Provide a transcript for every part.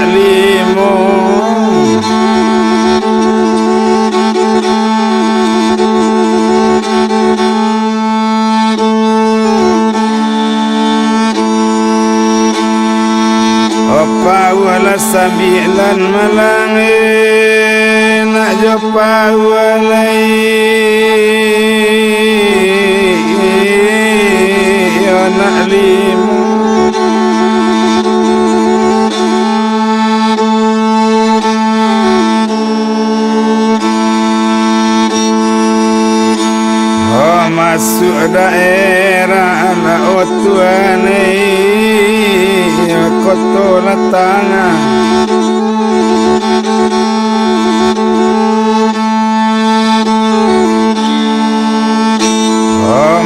limo opa wala sambilan malangin nak jopa walai nak limo masuk daerah anak otuane koto latanga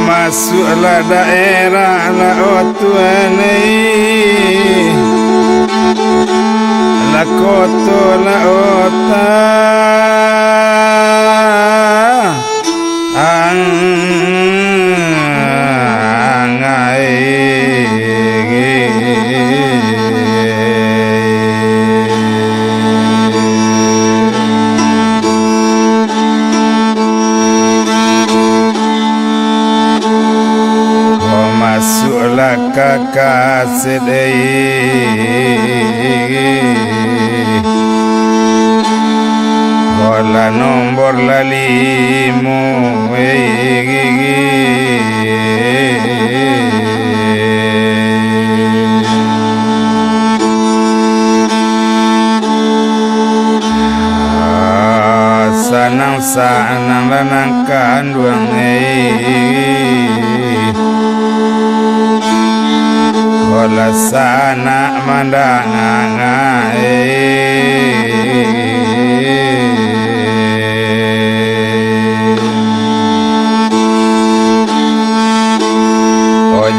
masuklah daerah anak otuane la koto la ota masuklah kakak sedih bola nombor lalimu sanang lanang kanduang bola sana mandangan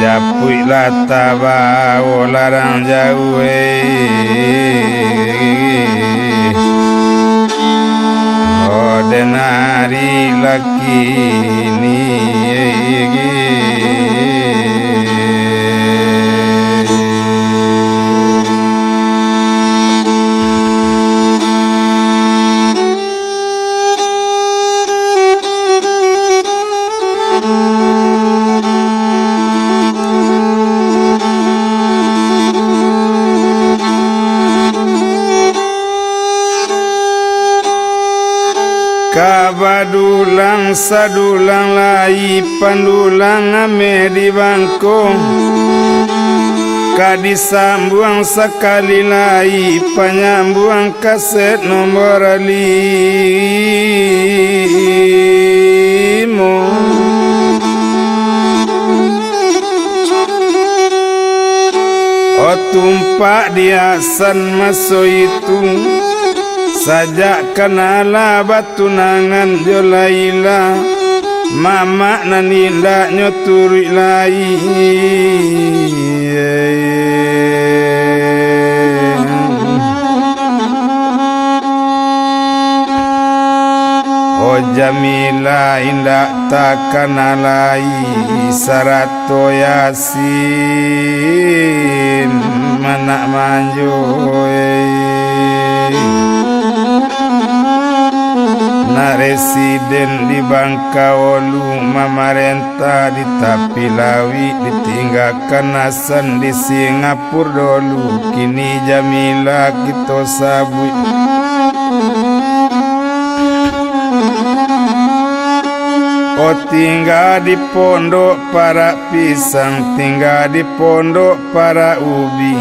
japui lataba larang jauh denari laki ni kabadulang sadulang lai pandulang ame di bangkong kadisambung sekali lai penyambung kaset nomor 5 tumpak diasan maso itu sajak kenala batunangan jolaila mama naninda nyoturi lai oh Jamila indak takanalai sarato yasin manak manjoy na residen di Bangkaolu mamarenta di Tapilawi ditinggalkan nasan di Singapura dulu kini Jamila kita sabui oh tinggal di pondok para pisang tinggal di pondok para ubi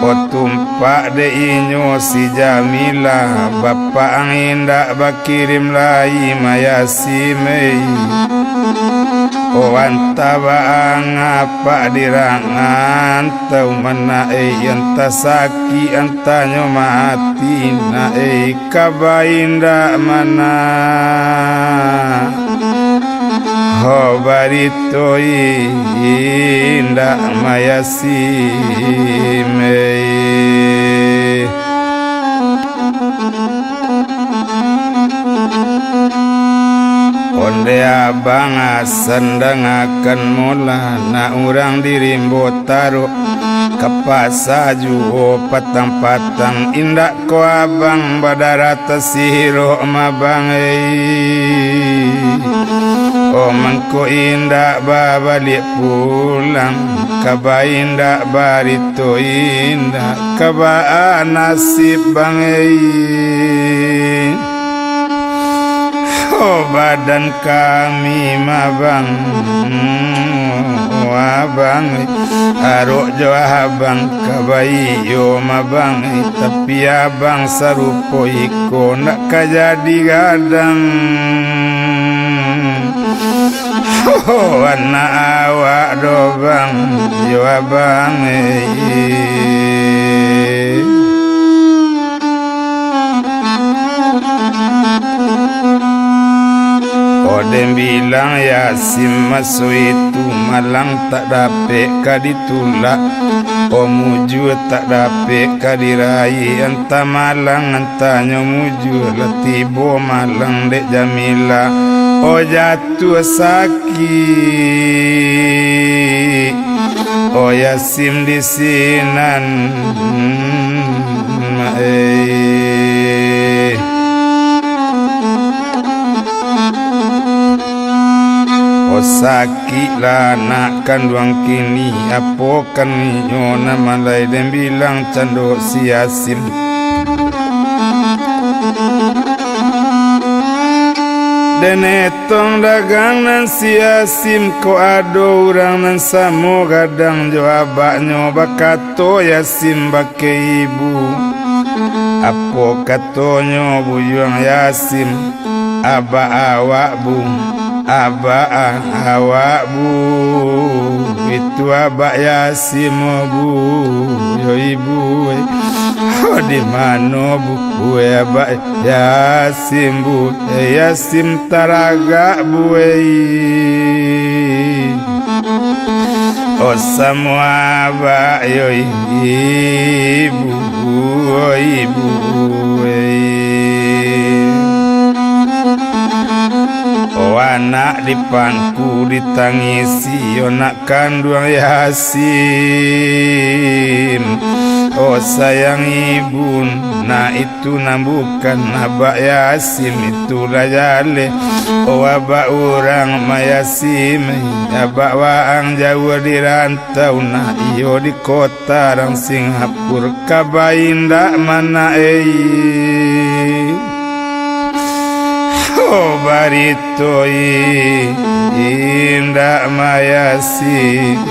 oh tumpak de inyo si Jamila bapak angin dak bakirim lai mayasime oh antaba ngapa dirangan tau mana anta saki antanyo mati na kabainda mana ho barito inda mayasime onde abang sendang akan mula na urang dirimbo taruh kapasaju patang-patang indak ko abang badarata siro mabang oh mangko indak babalik pulang kaba indak barito indak kaba nasib bang oh badan kami mabang abang arok jo abang kabai yo mabang tapi abang sarupo iko nak kajadi gadang oh anak awak do bang yo abang Odem bilang Yasim masuk itu malang tak dapet kaditulak muju tak dapet kadirai entah malang entah nyomuju letibo malang dek Jamila jatuh sakit Yasim di sinan sakit lah nak kandung kini apa kan nyona malai dan bilang cando si Yasim dan etong dagangan si Yasim ko ado orang nan samo gadang jawab nyoba kato Yasim bake ibu apa katonyo buyang Yasim aba awak bu Aba awak bu itu abak Yasim bu yo ibu di mana bu abak Yasim bu Yasim taraga bu semua abak yo ibu anak di pangku ditangisi nak kandung Yasim sayang ibu nah itu bukan abak Yasim itu rajale abak orang Yasim abak waang jauh di rantau nah iyo di kota orang Singapura kabain dak mana barito indak Yasim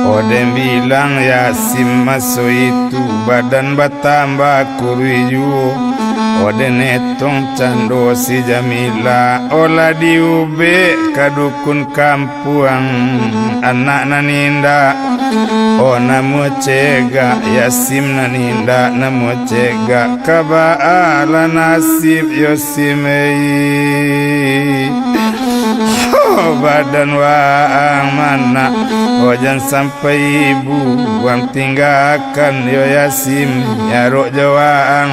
Odem bilang Yasim masuk itu badan bertambah kuriyu Odem etong cando si Jamila olah diube kadukun kampuang anak naninda namu cega Yasim naninda namu cega kaba ala nasib Yosimei badan waang mana jangan sampai ibu wang tinggalkan yo Yasim yarok jawaang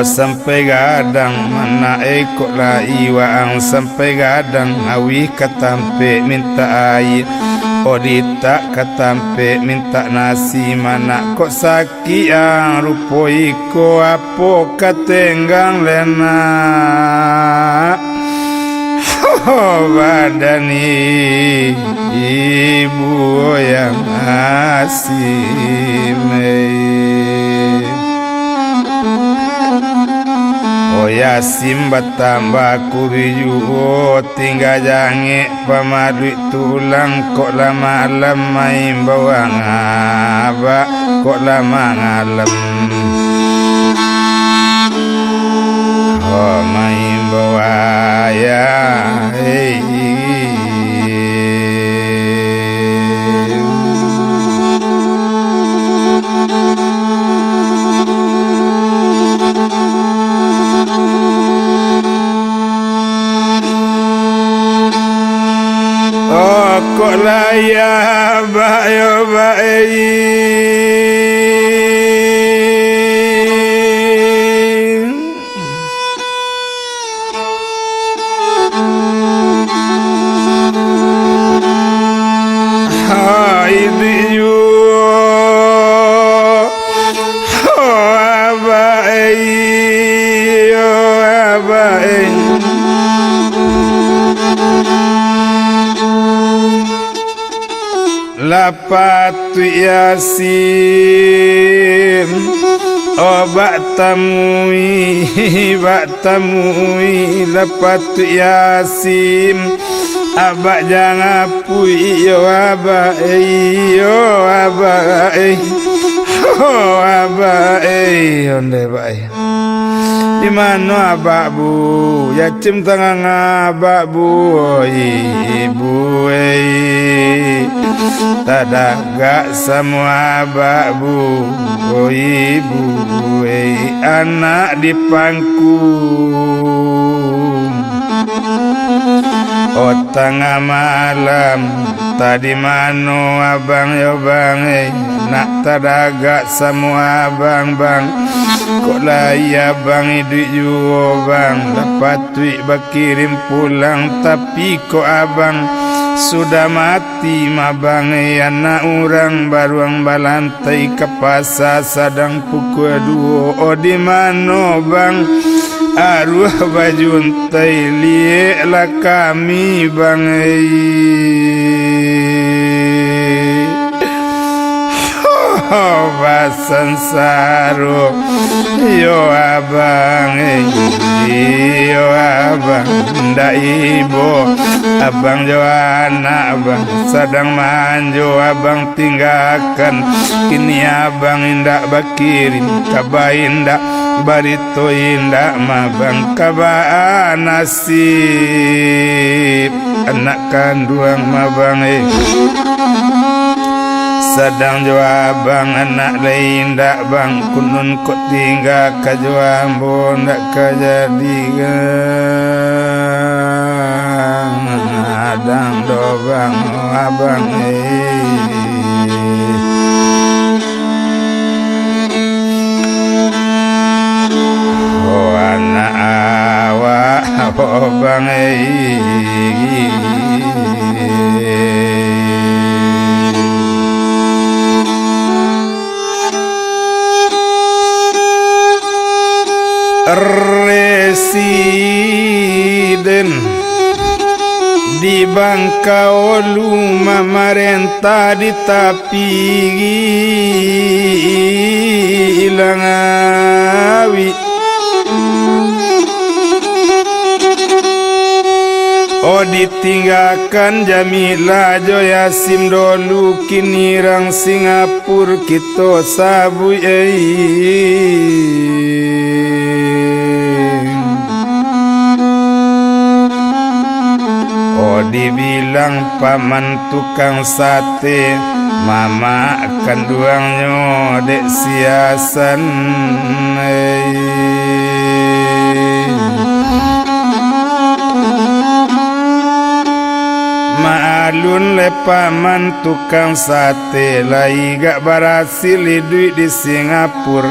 sampai gadang mana ekok lah iwaang sampai gadang awi katampe minta air dita katampe minta nasi mana kok sakit ang rupo iko apo katenggang lena badani ibu yang Yasim Yasim bertambah kuriyu tinggal jange pamadu tulang kok lama main bawang abak kok lama ngalem main bawa ya kok layak bayo bayi lapatu yasin bak tamui lapatu yasin abak jangan pui yo abak onde bae di mana abak bu yatim tangan abak bu ibu tadaga semua abak bu ibu anak di pangku tengah malam tadi mano abang yo bang nak tadaga semua abang kok lai abang duit juo bang dapat duit bakirim pulang tapi kok abang sudah mati mabang anak orang baruang balantai ke pasar sadang pukul 2 di mano bang arwah baju untai lieklah kami bang basan saru yo abang ndak ibu abang jo anak abang sadang manjo abang tinggalkan kini abang indak bakirim kabai indak barito indak mabang kaba nasib anak kandung mabang sadang jua bang anak lain dak bang kunun kok tinggal ka jua ambon dak ka jadi adang do bang abang anak awak bang residen di Bangkaolu memerintah di tapi Ilangawi ditinggalkan Jamila Joyasim dulu kini rang Singapura kita sabu dibilang paman tukang sate mama akan duangnya dek siasan maalun le paman tukang sate lai gak berhasil duit di Singapura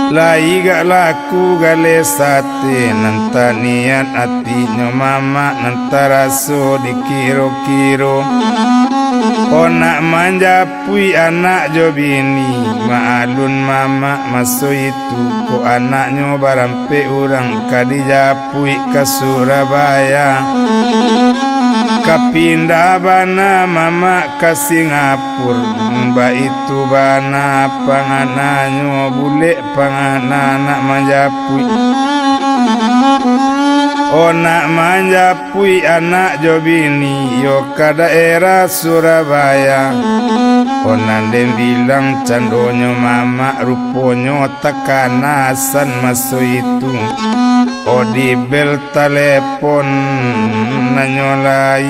lai gak laku gale sate nanta niat hatinya mama nanta raso dikiro-kiro nak manjapui anak jo bini maalun mama maso itu ko anaknya barampe orang kadijapui ke Surabaya kapindah bana mama ke Singapura mbak itu bana pangananyo bule panganak manjapui nak manjapui anak jo bini yo ke daerah Surabaya nandem bilang candonyo mama ruponyo tekanasan maso itu di bel telepon nanyolai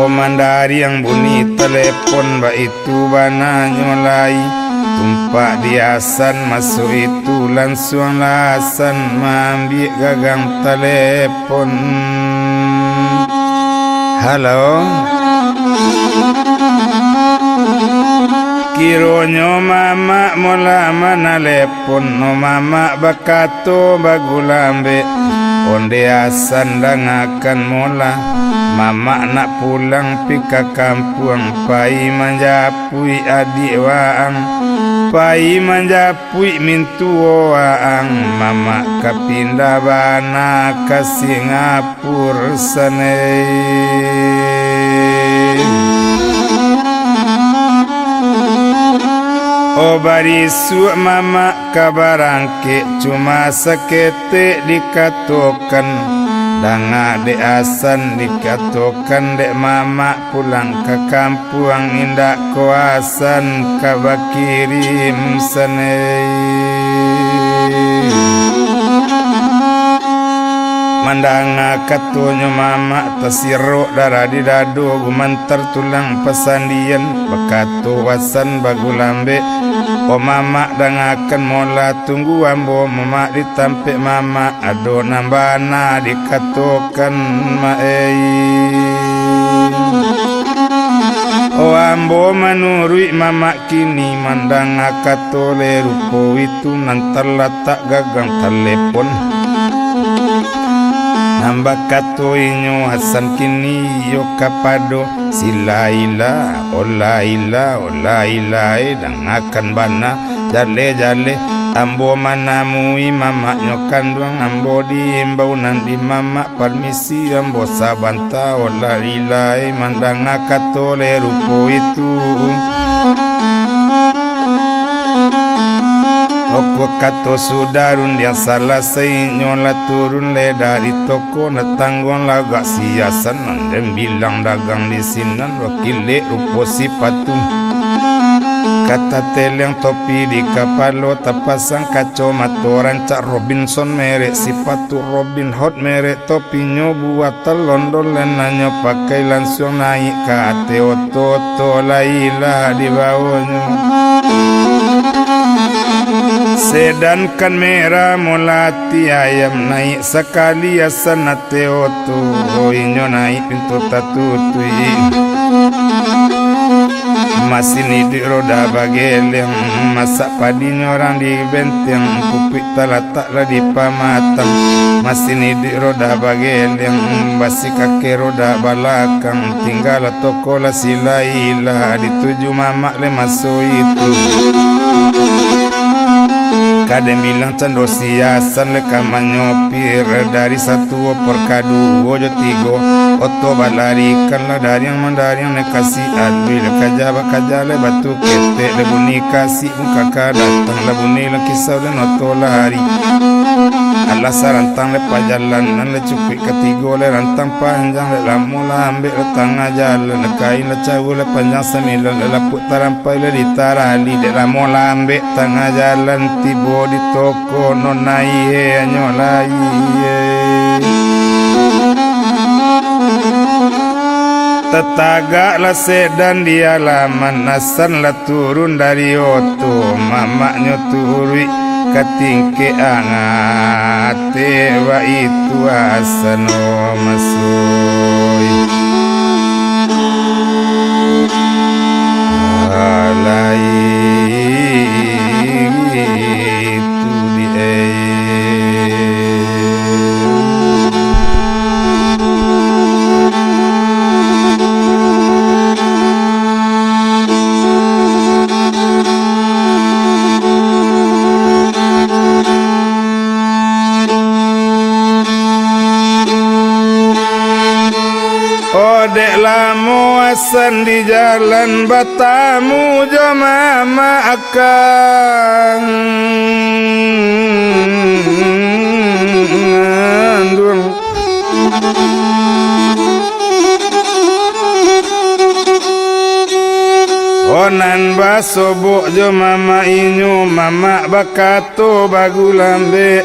mandari yang bunyi telepon mbak itu bana nyolai tumpak diasan masuk itu langsung lasan mambil gagang telepon halo kironyo mama mula mana lepon no mama bakato bagulambe onde asan dangakan mula mama nak pulang pika kampung pai manjapui adik waang pai manjapui mintu waang mama kapindah bana ka Singapura sanei. O barisu mama kabarangke cuma sekete dikatokan danga de asan dikatokan dek mama pulang ke kampung indak kuasan kabakirim sanei. Mandanga katonyo mama tasiro darah di dado gumantar tulang pesandian bekato wasan bagulambe. O mama dangakan mola tunggu ambo mama ditampe mama ado nambana dikatokan maei. O ambo manurui mama kini mandanga katole rupo itu nantala tak gagang telepon. Nambah katoinyo Hasan kini yo kapado silaila olaila dangakan bana jale ambo manamui mama nyo kandung ambo diimbau nandi mama permisi ambo sabanta olaila mandanga katole rupo itu. Oko kato sudarun dia salah nyola turun le dari toko netanggon lagak siasan dan bilang dagang di sinan wakil le rupo sipatu. Kata teleng topi di kapalo tapasang kaco matoran cak Robinson merek sipatu Robin Hood merek topinya buat telondol lenanya pakai langsung naik ke ate oto lailah di bawahnya. Sedan kan merah molati ayam naik sekali asan ate oto inyo naik pintu tatutui. Masih di roda bageleng masak padinya orang di benteng pupik talataklah di pamatang. Masih di roda bageleng basi kaki roda balakang tinggal toko lah silailah dituju mamak le masuk itu. Kadang bilang cando siasan leka manyopir dari satu opor kadu ojo tigo oto balarikan lah dari yang mandari yang nekasi adui leka jaba kajale batu kete lebuni kasih muka datang lebuni laki kisau dan oto lari Allah sarantang le pajalan nan le cupik ketigo le rantang panjang le lamula ambil le tengah jalan le kain le cawu le panjang sembilan le lapuk tarampai le ditarali le lamula ambil tengah jalan tibo di toko nonai nyolai. Tetagak lah sedan di halaman nasan lah turun dari oto mamaknya turui katingke angate wa itu asano masoi alai itu di Dek lamu asan di jalan batamu jo mama akan ngandung. Onan basobok jo mama inyu mama bakato bagulambe.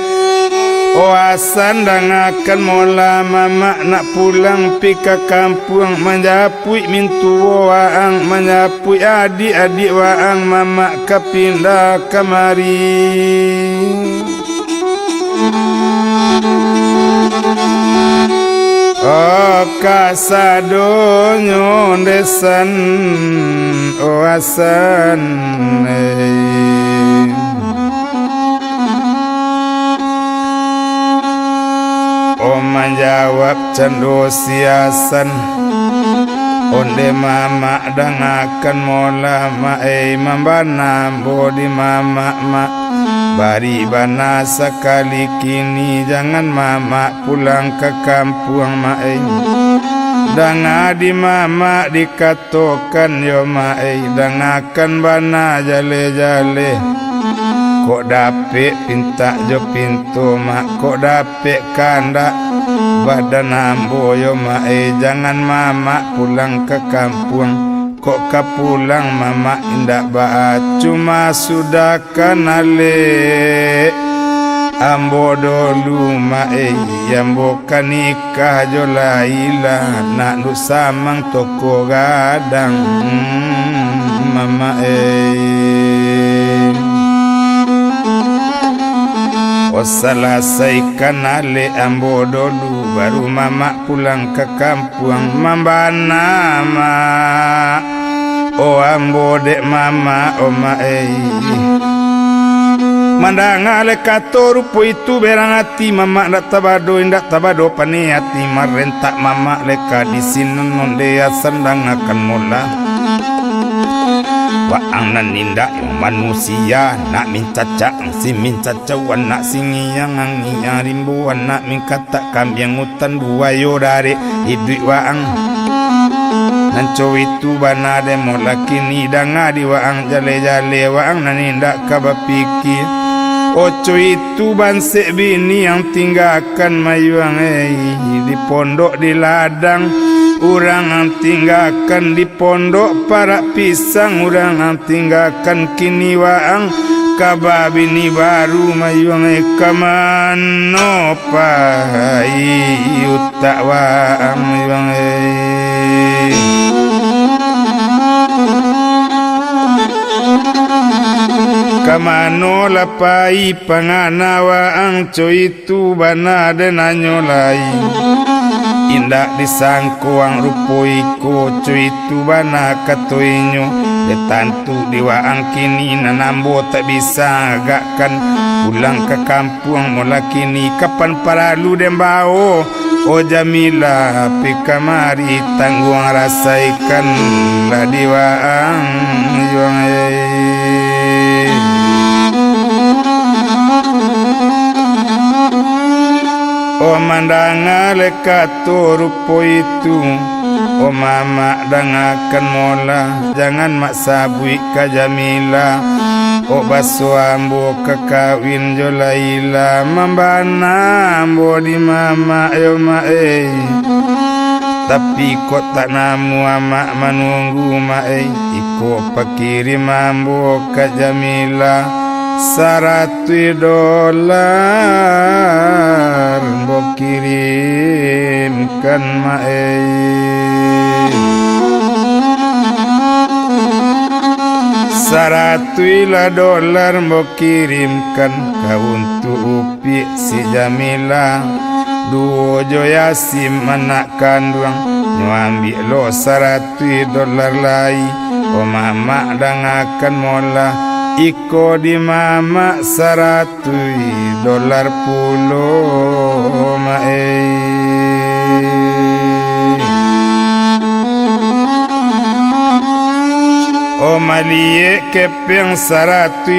O asan dangakan mola mama nak pulang pika kampung menjapui mintu waang menjapui adik-adik waang mama kapindah kamari. O kasadonyo desan o asan O menjawab cendo siasan onde mama dangakan mola mae mambana bodi mama bari bana sekali kini jangan mama pulang ke kampung mae danga di mama dikatokan yo mae dangakan bana jale kok dapet pinta jo pintu mak kok dapet kanda badan ambo yo mae jangan mama pulang ke kampung kok kapulang mama indak baat cuma sudah kanale ambo dulu mae ambo kanikah jo laila nak nu samang toko gadang mama selesai kanale ambo dulu baru mama pulang ke kampung mambana ma oh ambo dek mama oh mae mandangale kato rupo itu berang hati mama ndak tabado paniati marentak mama leka di sini nonde sendang akan mula waang nan ninda manusia nak minta cak si minta cawan nak singiang angiang rimbuan nak minkata kambing hutan dua yo dari hidup waang nanco itu bana demo laki ni danga di waang jale waang nan ninda kabapikir oco itu bansek bini yang tinggalkan mayuang di pondok di ladang urang tinggalkan di pondok para pisang urang tinggalkan kini waang kababini baru mayuang kamano pai utak waang mayuang kamano lapai panganawa ang itu bana denanyo lai indak disangko ang rupoiko itu bana katoinyo detantu diwaang kini nanambo tak bisa agakkan pulang ke kampung mula kini kapan paralu dembao oh Jamila pikamari tanggung rasaikan lah diwaang yuang oh mandanga lekato rupo itu oh mama dangakan mola jangan mak sabui ka Jamila oh baso ambo kakawin jo laila mambana ambo di mama yo mae tapi kok tak namu ama manunggu mae iko pakirim ambo ka Jamila $100 mbok kirimkan mae $100 mbok kirimkan kau untuk upi si Jamila duo Joyasim anak kandung nyambi lo $100 lai oh mama dangakan mola iko di mama $100 pulo mae oh malie kepeng $100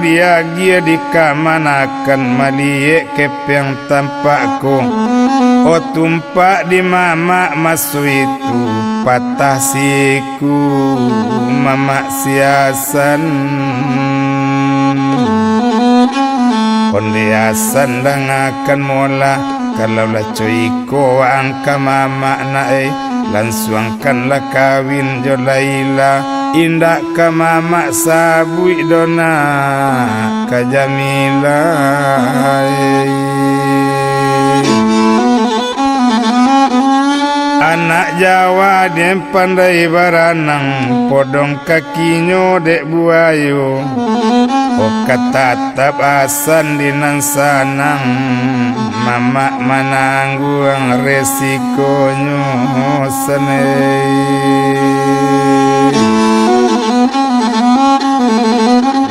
dia di kamanakan malie kepeng tampakku oh tumpak di mama masu itu patah siku mama siasan kondiasan dangakan mola kalau la coiko angka mama nae langsungkanlah kawin jo laila indak ka mama sabui dona ka Jamila anak Jawa dem pandai baranang podong kakinyo dek buayo oh kata tabasan dinan sanang mama manangguang resikonyo senei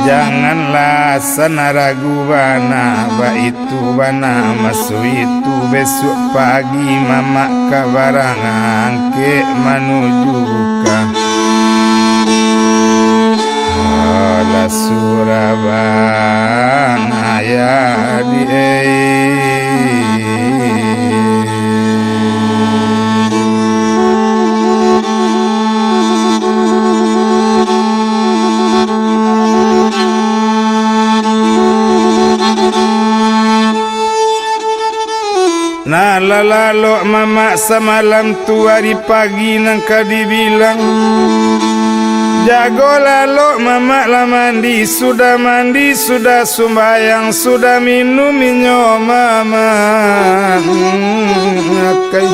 Janganlah sana ragu bana, itu bana masuk itu besok pagi mama kabarang angke menuju ka ala Surabaya di Nah lalu mama semalam tu hari pagi nangka dibilang jago lalu mama lah mandi sudah sembayang sudah minum minyo mama ngakai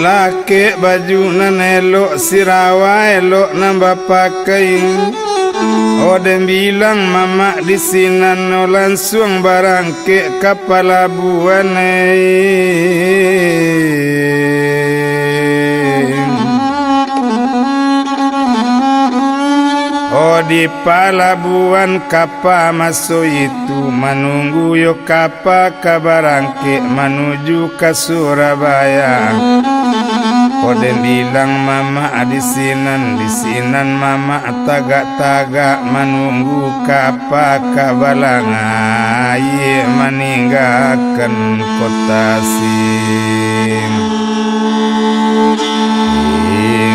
laki baju nan elok sirawa elok nambah pakai. Odem bilang mama di sini no langsung barang ke kapal Labuan di Palabuhan kapa masuk itu menunggu yo kapa kabarangke menuju ke Surabaya. Odem bilang mama di sinan mama tagak menunggu kapa kabalangai meninggalkan kota Sim.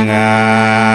Singapura.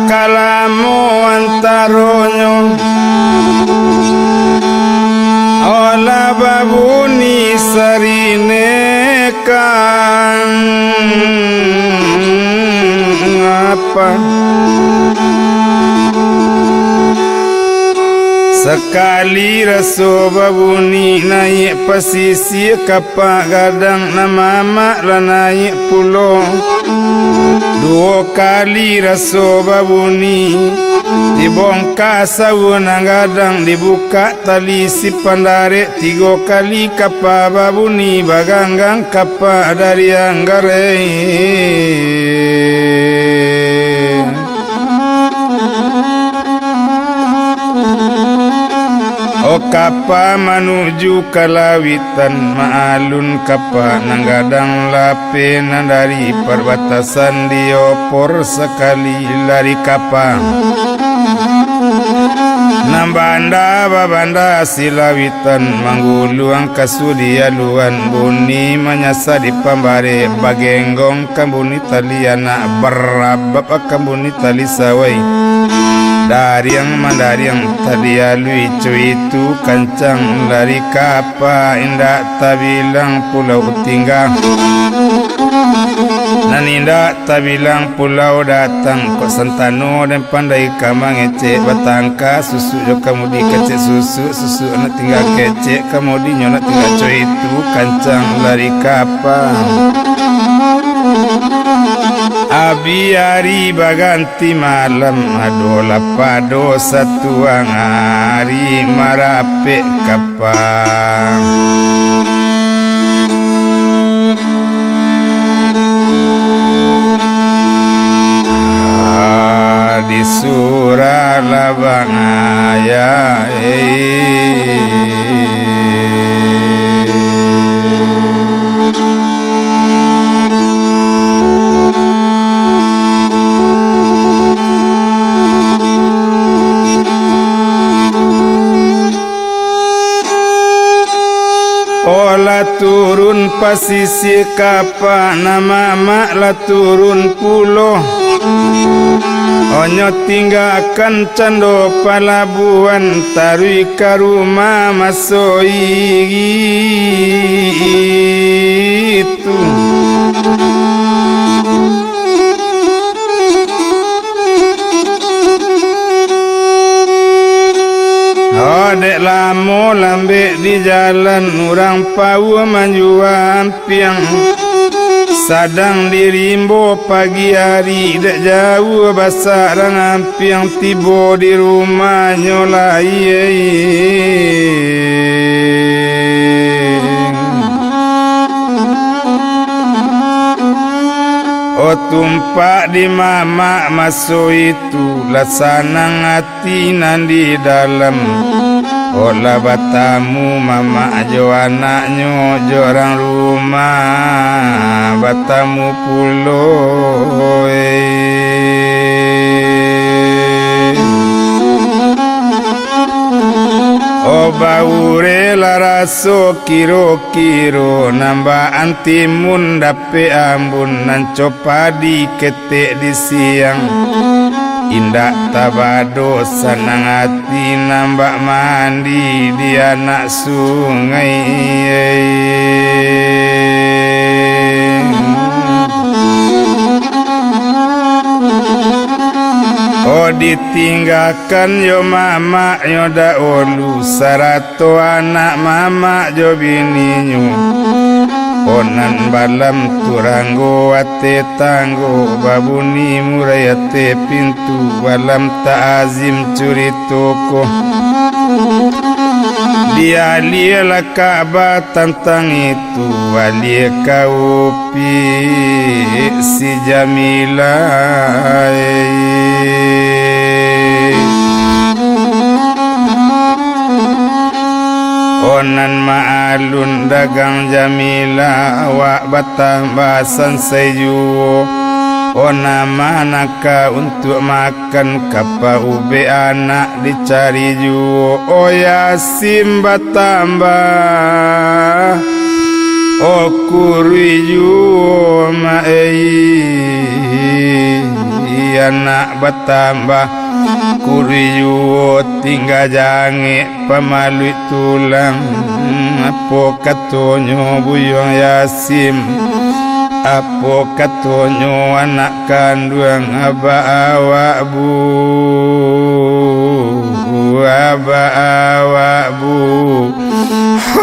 Kalamu antaronyo ola babuni sarine kan apa sekali raso babuni naik pesisir kapak gadang nama mak lah naik pulau. Dua kali raso babuni dibongkar sawun gadang dibuka tali si pandare. Tiga kali kapal babuni baganggang kapal dari Anggarai. O kapa menuju ke lawitan maalun kapa nanggadang lapin dari perbatasan diopor sekali lari kapa nambanda babanda silawitan mangguluang kasudia luan buni menyasa di pambare bagenggong kambuni taliana berabab kambuni tali sawai. Dari yang tadi alui itu kancang lari kapa indak tabilang pulau tinggal. Nan indak tabilang pulau datang kok sentano dan pandai kamang ngecek batangka susu jo kamu di kecek susu nak tinggal kecek kamu di nyona tinggal itu kancang lari kapa. Abi hari baganti malam adola pado satuang hari marape kapang di surah labangaya Ola turun pasisi kapa nama mak la turun pulau Onyo tinggalkan cando palabuhan tarui karuma masoi itu. Dek lamo lambe di jalan orang pau manjuan piang sadang dirimbo pagi hari dek jauh basak rangan piang tibo di rumah nyolai. Oh tumpak di mama masuk itu lasanang hati nan di dalam. Olah batamu mama jo anaknya jo orang rumah batamu pulo. Oh baure laraso kiro-kiro nambah antimun dape ambun nan copadi ketek di siang. Indah tabado senang hati nambah mandi di anak sungai. Oh ditinggalkan yo mama yo daulu sarato anak mama jo bininyo. Onan balam turanggo ate tanggo babuni murayate pintu balam ta'azim curi toko. Dia liela Ka'bah tantang itu wali kaupi si Jamila. Onan ma'alun dagang Jamila awak batambasan sejuo. Ona manaka untuk makan kapa ube anak dicari juo. Oh Yasim batambah oh kurui juo ma'ei anak batambah kuriyo tinggal jange pamalu tulang. Apa katonyo buyong Yasim, apa katonyo anak kandung aba awak bu, aba awak bu.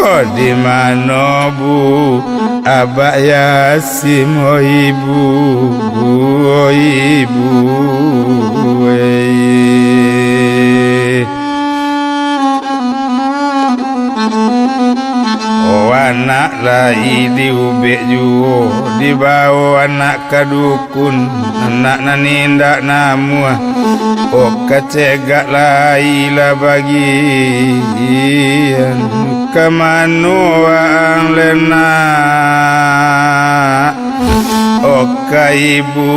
Oh di mana bu aba Yasim oh ibu, oh ibu. Anak lai diubek juo dibawa anak kadukun anak nanindak namu. Oh kacegak lai lah bagian kemanu ang lena. Oh ibu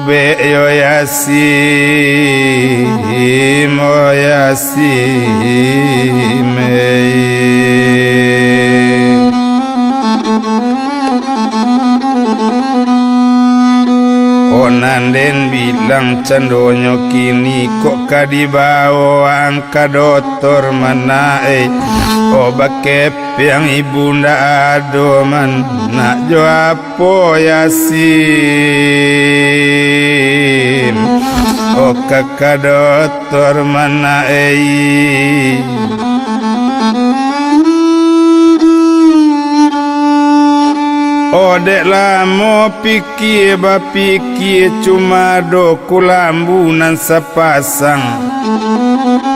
be yo Yasim oh Yasim. Nanden bilang candonyo kini kok kadibawa angka doktor mana oh bakep yang ibunda adoman nak jo apo Yasim oh kakak doktor mana oh dek lamo pikir bapikir cuma do kulambunan sepasang.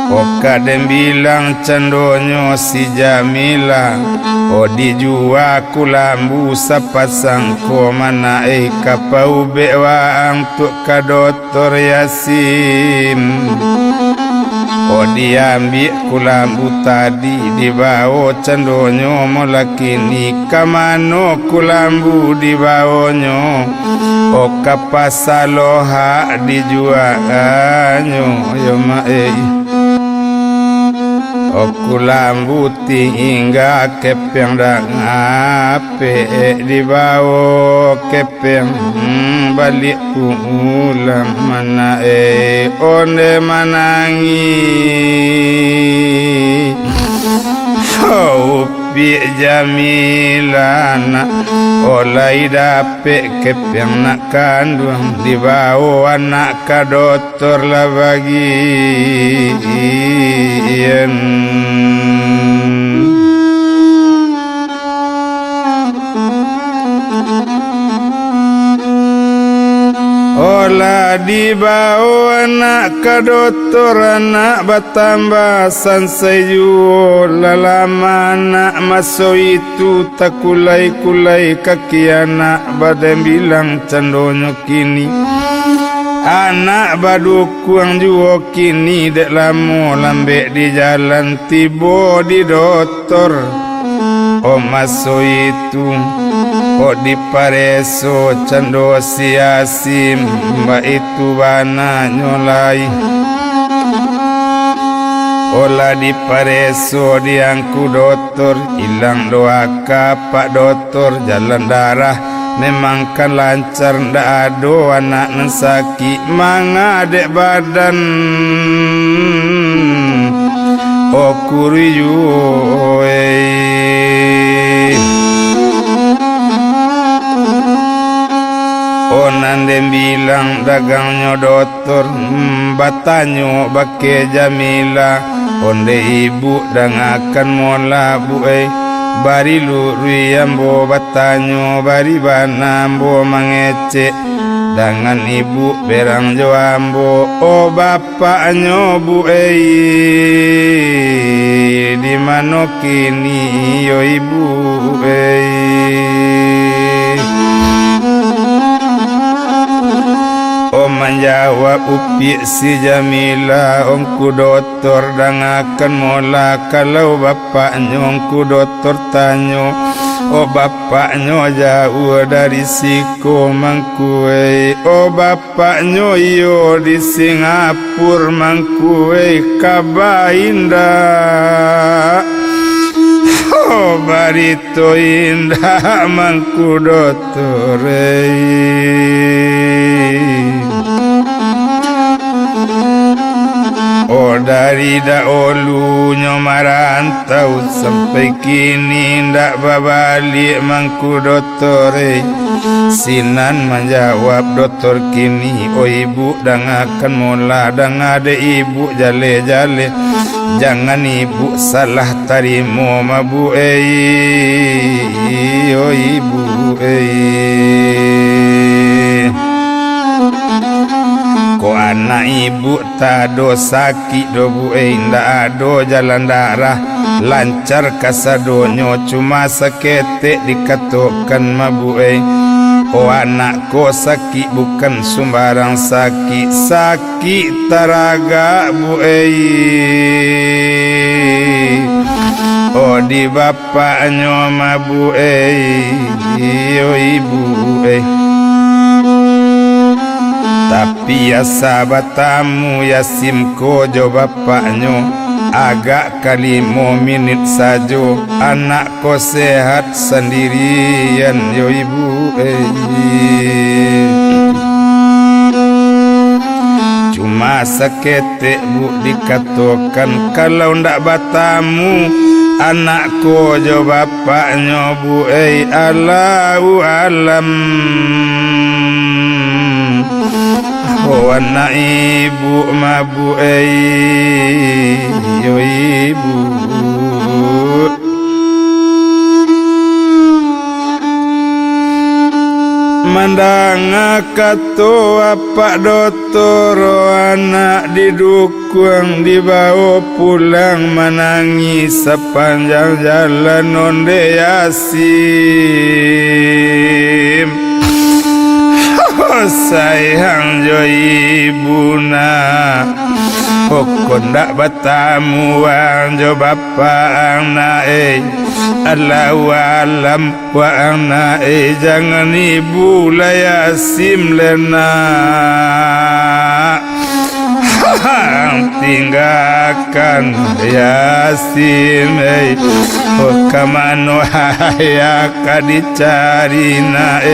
Oh kadang bilang candonyo si Jamila oh dijua kulambu sepasang. Ko mana kapau bewaang tuk ka doktor Yasim. Oh diambil kulambu tadi dibawa candonyo molakini kamano kulambu dibawonyo. Oh kapasaloha dijualanyo yo mae. Oku lambuti hingga kepeng dan ape dibawa kepeng balik pulang mana onde manangi upi jamilana olai dapet kepeng nak kandung dibawa anak ka dokter lah bagian olah dibawa anak ke dokter anak bertambah sansayu lama anak masuk itu tak kulai kaki anak badan bilang candonyo kini anak badukuang juo kini dek lamo lambek di jalan tibo di dokter masuk itu di pareso cando siasim mbak itu bana nyolai olah di pareso diangku dokter hilang doa pak dokter jalan darah memang kan lancar ndak ado anak nesaki mangadek badan kuriyu nande bilang dagangnya dokter batanyo bake jamila onde ibu dangakan mola bu bari lurui ambo batanyo bari banambo mangecek dengan ibu berang jo ambo bapaknya bu di mano kini yo ibu menjawab upi si Jamila ongku dokter dangakan mola kalau bapaknya ongku dokter tanyo bapaknya jauh dari Siko mangkue bapaknya iyo di Singapura mangkue kabainda barito indah mangku dokter dari dahulu nyomarantau sampai kini ndak babalik mangku dokter sinan menjawab dokter kini ibu dangakan mola dang ada ibu jale-jale jangan ibu salah tarimo mabu ibu ko anak ibu tado sakit do bu ndak ado jalan darah lancar kasadonyo cuma seketek dikatokan mabu anakku sakit bukan sembarang sakit taraga bu di bapaknya mabu ibu tapi ya sahabatamu ya simko jo bapaknya agak kali mau minit saja anakku sehat sendirian yo ibu cuma seketek bu dikatakan kalau ndak batamu anakku jo bapaknya bu Allahu alam anak ibu mabu yo ibu mandang kato apa dokter anak didukung dibawa pulang menangis sepanjang jalan onde yasim sayang jo ibuna ndak batamu jo bapak anak Allahu alam wa anak jangan ibu layasim lena tinggalkan Yasin kamano haya kadicarina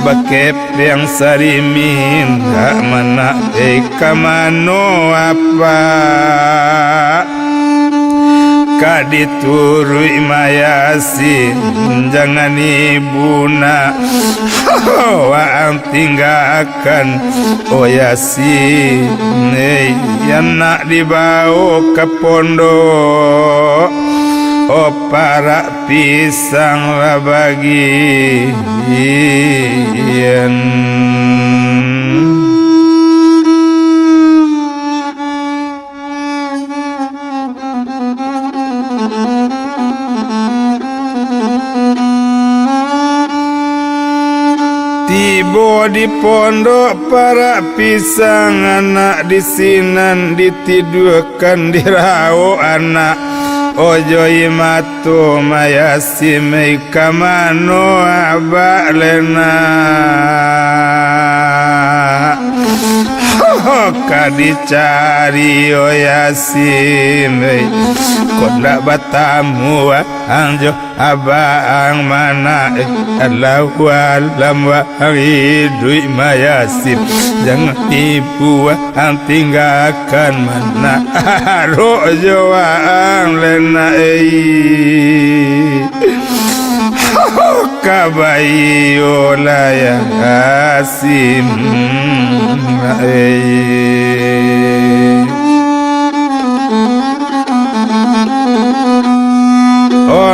bakep yang sarimin mana kamano apa kaditurui mayasin jangan ibuna wa tinggalkan Yasin yang nak dibawa ke pondok para pisang lah bagian tiba di pondok para pisang anak disinan ditidurkan dirau anak ojo imatu mayasime kamano abalena kadicari Yasin kodak batamu anjo abang mana Allahu alam wa hidui mayasin jangan ibu tinggalkan mana rojo ang lena kabayo laya asim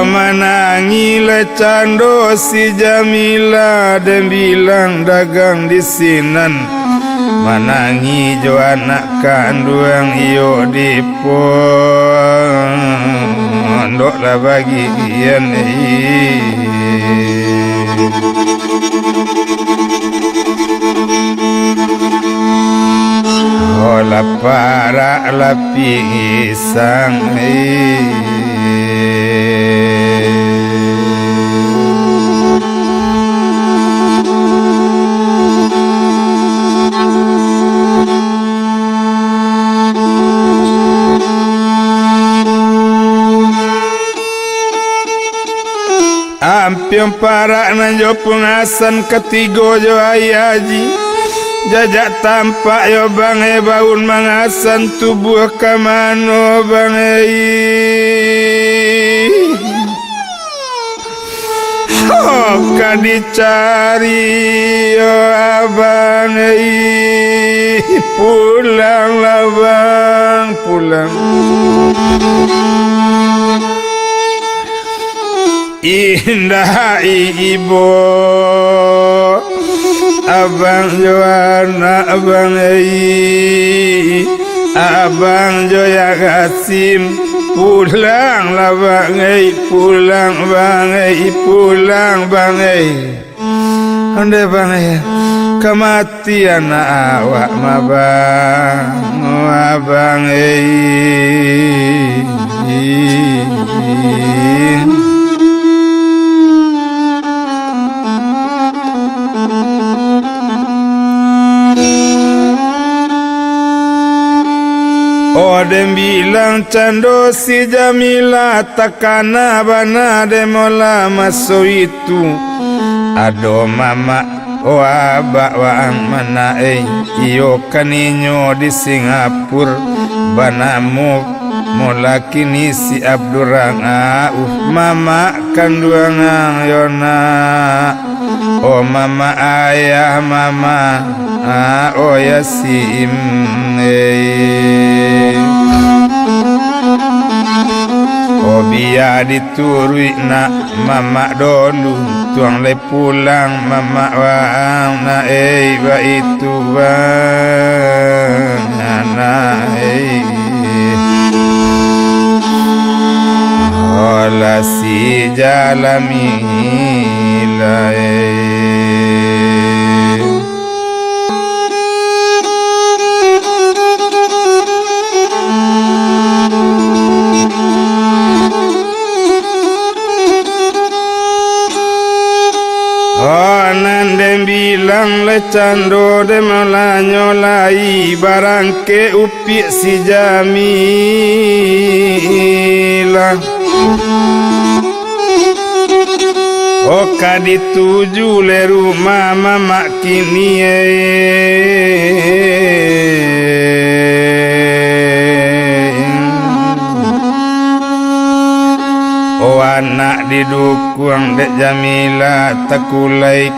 menangi lecando si Jamila dan bilang dagang di sinan menangi jo anak kandung iyo di pondok lah bagian olah para lapisang ampion para nanjo pengasan ketigo jo ayaji jajak tampak yo bangai baun mangasan tubuh kamano bangai kadicari yo abangai pulang labang pulang indah ibu abang Joana abang abang Joya Kasim pulang lah bangai pulang bangai pulang bangai ande bangai kematian awak mabang abangai Odem bilang cando si Jamila takana bana demola maso itu ado mama abak waang mana iyo kaninyo di Singapura banamu mula kini si Abdurang mama kanduangang yona mama ayah mama Yasin biar diturui nak mama dulu tuang le pulang mama waang na ba itu bang anak olah si jalami nandem bilang lecando de nyolai barangke upi si Jamila Oka dituju le rumah mama kini anak didukung dek Jamila tak kulai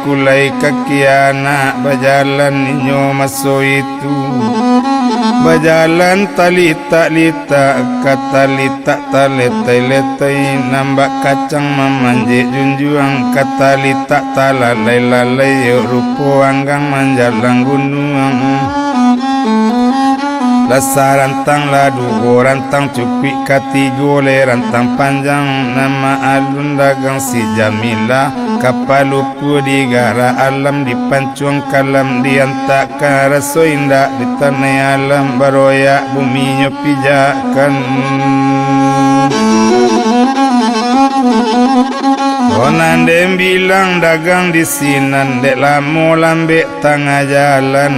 kaki anak berjalan inyo maso itu berjalan talita kata lita letai nambak kacang memanje junjuang kata lita lalai rupo anggang manjalang gunung Lasa rantang ladu rantang cupi katigo le rantang panjang nama alun dagang si Jamila kapal lupu di gara alam di pancuang kalam di antak karaso indah di tanah alam baroya bumi nyopijakan Onandem bilang dagang di sinan dek lamo lambe tengah jalan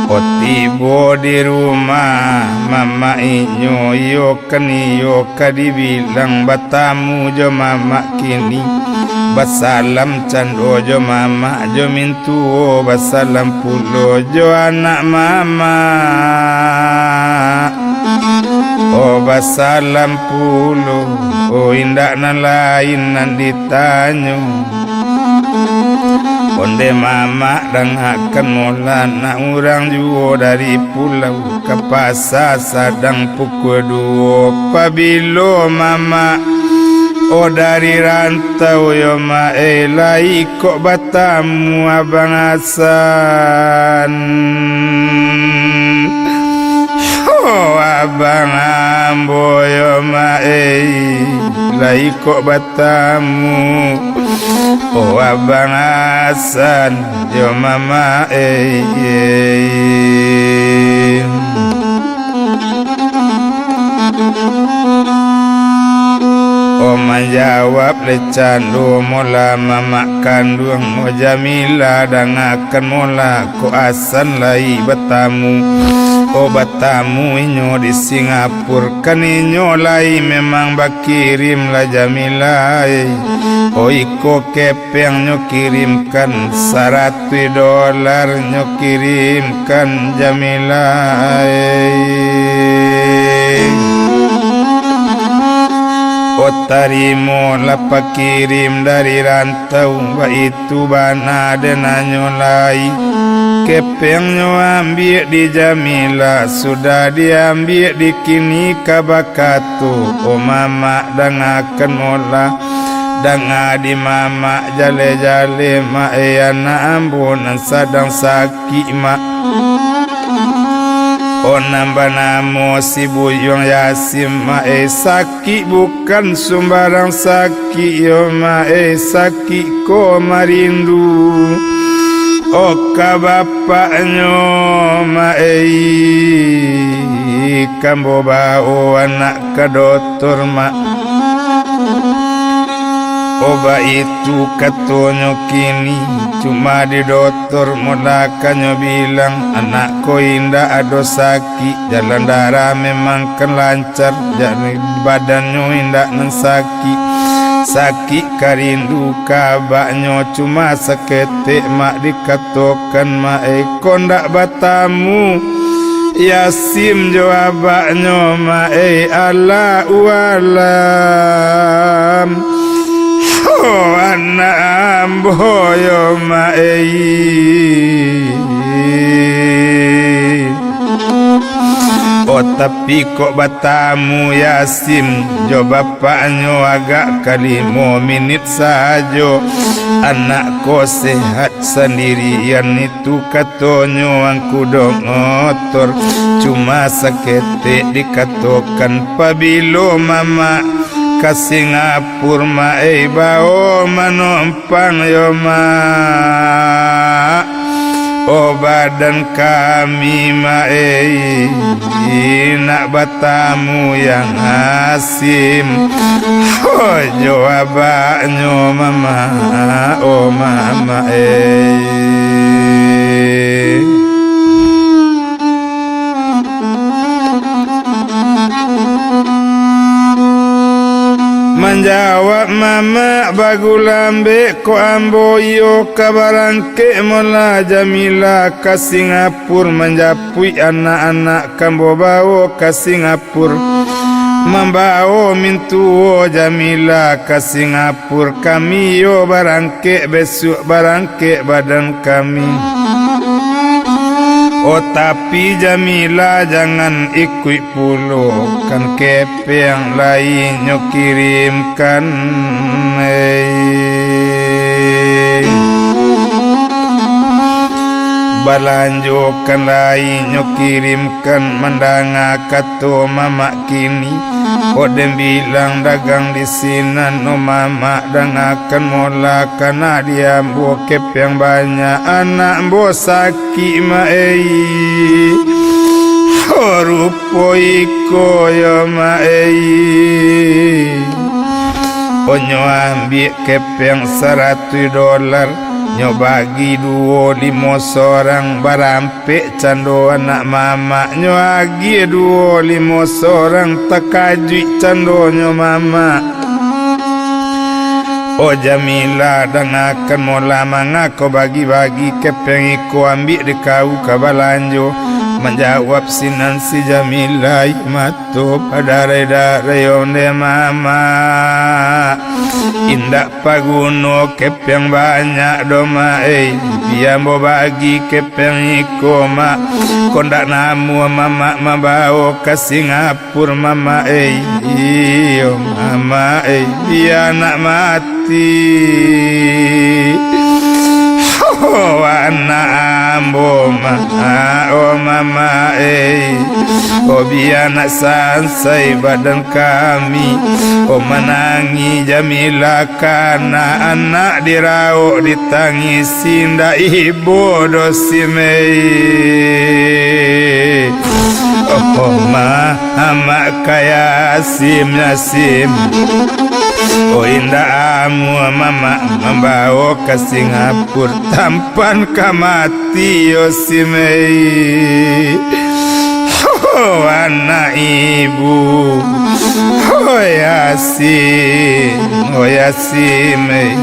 Otibo di rumah mama inyo yo kaniyo kadibilang batamu jo mama kini basalam cando jo mama jo mintuo basalam pulo jo anak mama oh basalam pulo oh indak nan lain nan ditanyo Onde mama dan akan molana orang juo dari pulau ke pasar sadang pukul 2 pabilo mama oh dari rantau yo ma elai kok batamu abang Hasan oh abang ambo yo ma lai kok batamu oh abang Hasan yo mama oh menjawab lecando mola mama kandung oh Jamila dan akan mola ko Hasan lai batamu oh batamu inyo di Singapura kan inyo lai memang bakirim la Jamila oh iko kepeng nyo kirimkan $100 nyo kirimkan Jamila oh tarimo lapa kirim dari rantau wa itu bana denanyo lai kepeng nyo ambil di Jamila sudah diambil di kini kabakatu oh mama dan akan mola dan adi mama jale ma ayana ambunan sadang sakit ma oh nambah namo si buyong Yasim ma sakit bukan sembarang sakit yo ma sakit ko marindu oh ka bapaknyo ma kambo bao anak ka doktor ma oba itu katonyo kini cuma di dokter mulakanyo bilang anakku indah ado sakit jalan darah memang kan lancar jadi badannya indah nan sakit karindu kabaknyo cuma seketik mak dikatokan mak kondak batamu Yasim jawabaknyo mak Allah alam oh anak amboyo ma oh tapi kok batamu Yasim jo bapaknyo agak kali 5 menit saja anak ko sehat sendirian itu katonyo angku dong otor cuma seketik dikatokan pabilo mama ke Singapura ma bao manompang yo ma O badan kami nak batamu yang asim. Ojo abaknyo mama, oh mama Menjawab mama bagulambe ko amboyo kabarangke mola Jamila ka Singapura menjapui anak-anak kambo bawa ka Singapura membawa mintuo Jamila ka Singapura kami yo barangke besok barangke badan kami. Oh tapi Jamila jangan ikut pulo kan kepe yang lain nyo kirimkan balanjokan lain nyo kirimkan mendanga kato mama kini. Odem bilang dagang di sini no mama dangakan mola karena dia bokep yang banyak anak bo sakit rupo iko ya onyo ambil kep yang $100 nyo bagi 25 sorang barampe cando anak mama nyo agi 25 sorang takajui cando nyo mama. Oh Jamila dangakan mola mangako bagi-bagi kepeng iko ambil di kau kabalanjo. Menjawab sinan si Jamila mato pada reda-reda onde mama. Indak paguno kepeng banyak doma biar mau bagi kepeng iko ma. Kondak namu mama membawa ke Singapura mama iyo mama biar nak mati. Oh anak ambo ma oh mama oh biar nak sansai badan kami. Oh menangi Jamila karena anak dirau ditangisi ndak ibu dosimei. Oh mama kaya Yasim oh indah amu mama membawa ke Singapura tampan kamati Yosimei. Oh anak ibu oh Yasim oh Yasimei.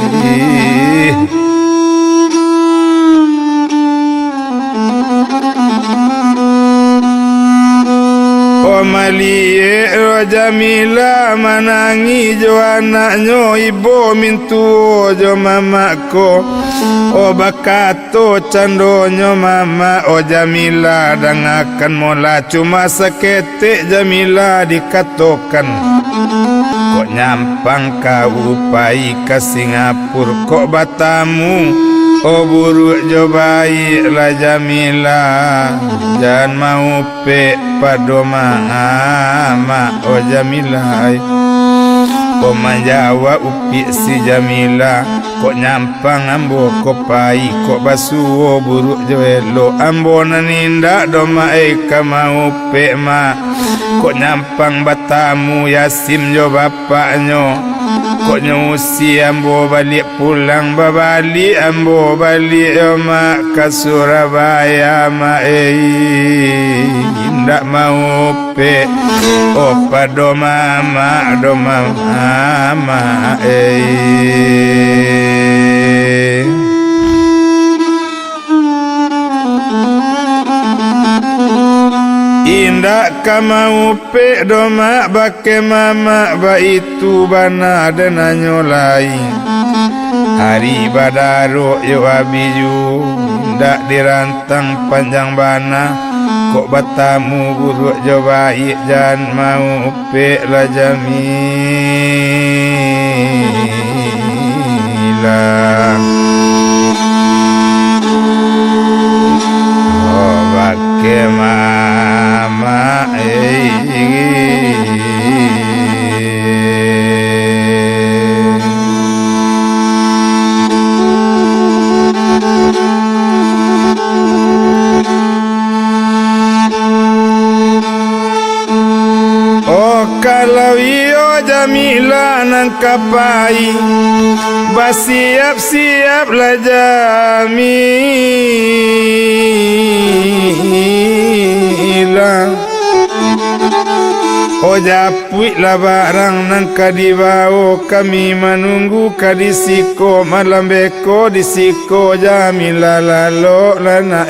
Oh malie oh Jamila manangi jo anaknyo ibu mintu jo mamako. Oh bakato candonyo mama oh Jamila dangakan mola cuma seketik Jamila dikatokan. Kok nyampang kau upai ke Singapura kok batamu. Oh buruk jo baiklah Jamila jangan mau pe pado mama oh Jamila. Oh menjawab upi si Jamila kok nyampang ambo kopai kok basuo buruk jo elo ambo nanindak doma kamau pe ma. Kok nyampang batamu Yasim jo bapaknyo. Kok nyusi ambo balik pulang babali ambo balik mak ke Surabaya ma ndak mau pe opa do mama Indak kamau pe doma bake mama ba itu bana denanyo lain. Hari badaro yo abiju ndak dirantang panjang bana. Kok batamu buruk jo baik jan mau pe la Jamila. Oh bake mama kalau iyo Jamila nang kapai basiap-siap lah Jamila. Oh japuik lah barang nang kadibao kami menunggu kadisiko malam beko disiko Jamila lalo lana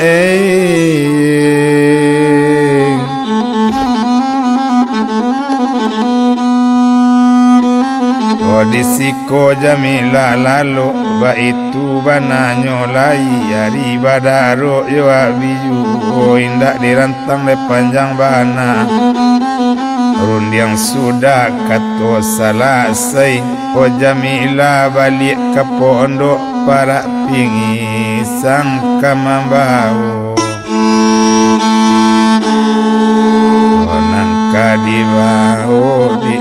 Oh disiko Jamila lalu ba itu bananyo lai hari badaro yo abiju oh indak dirantang le panjang bana rundiang sudah kato salasai oh Jamila balik ke pondok para pingisang kamambau oh nang kadibao di